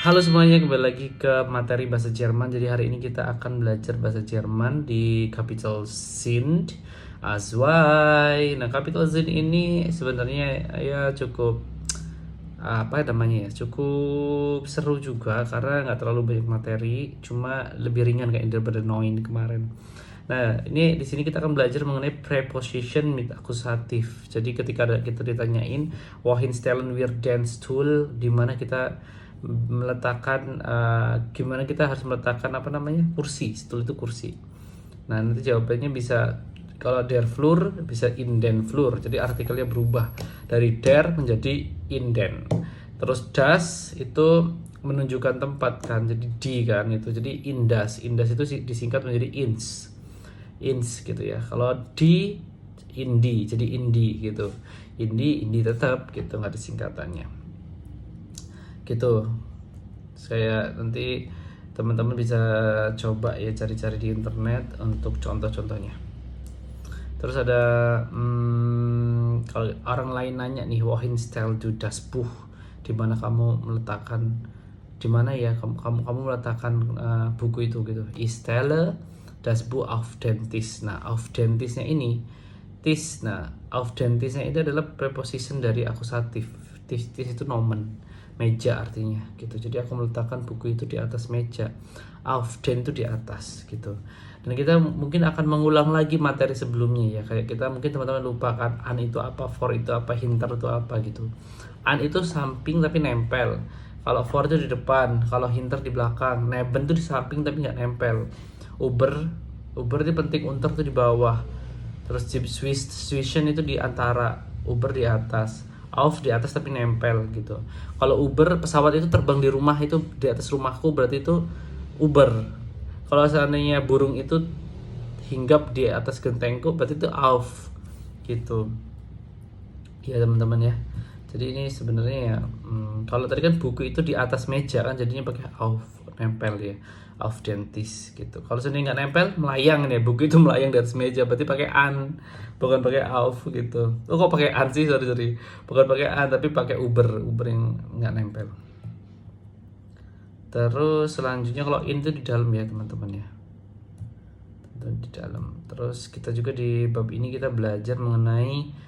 Halo semuanya, kembali lagi ke materi bahasa Jerman. Jadi hari ini kita akan belajar bahasa Jerman di Capital Sind Azwai. Nah, Capital Sind ini sebenarnya ya cukup apa namanya ya, cukup seru juga karena nggak terlalu banyak materi, cuma lebih ringan kayak daripada Noin kemarin. Nah, ini di sini kita akan belajar mengenai preposition mit akusatif. Jadi ketika kita ditanyain wohin stellen wir den Stuhl, di mana kita meletakkan gimana kita harus meletakkan apa namanya? Kursi. Stool itu kursi. Nah, nanti jawabannya bisa kalau der Flur bisa in den Flur. Jadi artikelnya berubah dari der menjadi in den. Terus das itu menunjukkan tempat kan, jadi di kan itu. Jadi indas. Indas itu disingkat menjadi ins gitu ya. Kalau di indi jadi indi gitu. Indi tetap gitu, nggak ada singkatannya. Gitu. Saya nanti teman-teman bisa coba ya cari-cari di internet untuk contoh-contohnya. Terus ada kalau orang lain nanya nih, wohin stellst du das Buch, di mana kamu meletakkan, di mana ya kamu meletakkan buku itu gitu. Ich stelle das Buch auf den Tisch. Nah, auf den Tisch-nya ini Tisch. Nah, auf den Tisch-nya itu adalah preposition dari akusatif. Tisch itu nomen, meja artinya gitu. Jadi aku meletakkan buku itu di atas meja. Auf den itu di atas gitu. Dan kita mungkin akan mengulang lagi materi sebelumnya ya. Kayak kita mungkin teman-teman lupa kan an itu apa, for itu apa, hinter itu apa gitu. An itu samping tapi nempel. Kalau for itu di depan, kalau hinter di belakang. Neben itu di samping tapi nggak nempel. Uber itu penting, unter itu di bawah. Terus Zwischen itu di antara, Uber di atas. Auf di atas tapi nempel gitu. Kalau Uber pesawat itu terbang di rumah, itu di atas rumahku, berarti itu Uber. Kalau seandainya burung itu hinggap di atas gentengku, berarti itu auf gitu. Ya teman-teman ya. Jadi ini sebenarnya ya kalau tadi kan buku itu di atas meja kan, jadinya pakai auf, nempel ya, auf den Tisch gitu. Kalau seandainya nggak nempel, melayang ya, buku itu melayang di atas meja, berarti pakai an, bukan pakai auf gitu. Oh kok pakai an sih, sorry, bukan pakai an tapi pakai Uber yang nggak nempel. Terus selanjutnya kalau in itu di dalam ya teman-teman ya, di dalam. Terus kita juga di bab ini kita belajar mengenai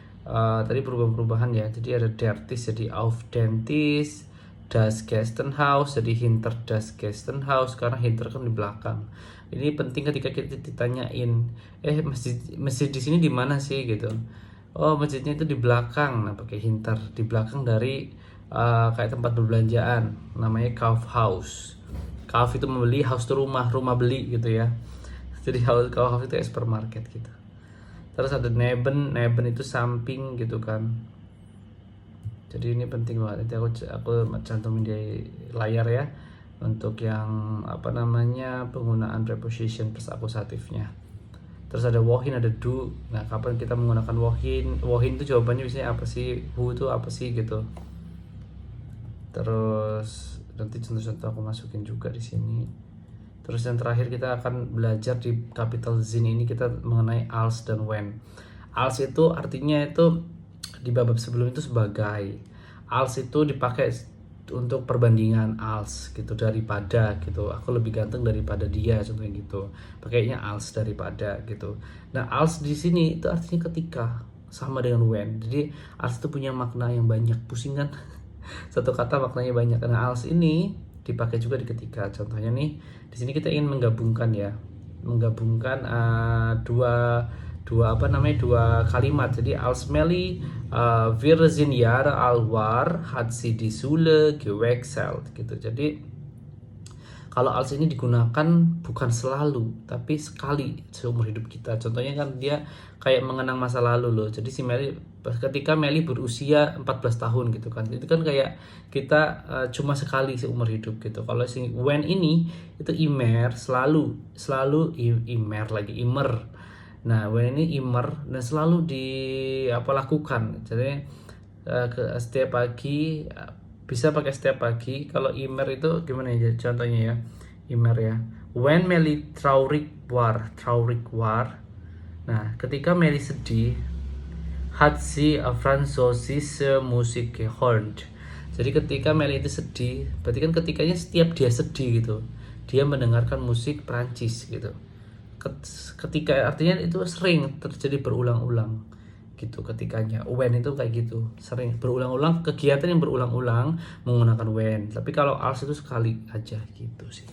tadi perubahan-perubahan ya. Jadi ada der Tisch jadi auf den Tisch, das Gästenhaus jadi hinter das Gästenhaus, karena hinter kan di belakang. Ini penting ketika kita ditanyain, masjid di sini di mana sih gitu. Oh, masjidnya itu di belakang. Nah, pakai hinter, di belakang dari kayak tempat perbelanjaan, namanya Kaufhaus. Kauf itu membeli, house itu rumah beli gitu ya. Jadi Kaufhaus itu supermarket gitu. Terus ada Neben itu samping gitu kan. Jadi ini penting banget. Nanti aku cantumin di layar ya untuk yang apa namanya penggunaan preposition plus akusatifnya. Terus ada wohin, ada do. Nah, kapan kita menggunakan wohin? Wohin itu jawabannya biasanya apa sih? Who itu apa sih gitu. Terus nanti contoh-contoh aku masukin juga di sini. Terus yang terakhir kita akan belajar di capital Zin ini kita mengenai als dan when. Als itu artinya itu di bab sebelum itu sebagai. Als itu dipakai untuk perbandingan als gitu, daripada gitu. Aku lebih ganteng daripada dia, contohnya gitu. Pakainya als daripada gitu. Nah, als di sini itu artinya ketika, sama dengan when. Jadi als itu punya makna yang banyak. Pusing kan? Satu kata maknanya banyak. Nah, als ini dipakai juga di ketika. Contohnya nih, di sini kita ingin menggabungkan dua kalimat. Jadi als Melly wir sind Jahre alt war, hat sie die Schule gewechselt gitu. Jadi kalau als ini digunakan bukan selalu, tapi sekali seumur hidup kita. Contohnya kan dia kayak mengenang masa lalu loh. Jadi si Melly, ketika Melly berusia 14 tahun gitu kan. Itu kan kayak kita cuma sekali seumur hidup gitu. Kalau si when ini itu immer, selalu immer lagi, immer. Nah, when ini immer dan selalu lakukan. Jadi setiap pagi, bisa pakai setiap pagi. Kalau immer itu gimana ya contohnya ya? Immer ya. When Melly traurig war. Nah, ketika Melly sedih, hat sie französische Musik gehört. Jadi ketika Melly itu sedih, berarti kan ketikanya setiap dia sedih gitu, dia mendengarkan musik Prancis gitu. Ketika artinya itu sering terjadi berulang-ulang gitu ketikanya. When itu kayak gitu, sering berulang-ulang, kegiatan yang berulang-ulang menggunakan when. Tapi kalau als itu sekali aja gitu sih.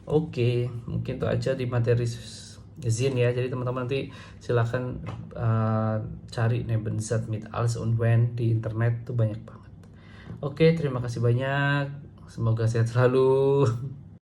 Oke, mungkin itu aja di materi Zin ya. Jadi teman-teman nanti silakan cari Nebenzat mit als und when di internet, tuh banyak banget. Oke, terima kasih banyak. Semoga sehat selalu.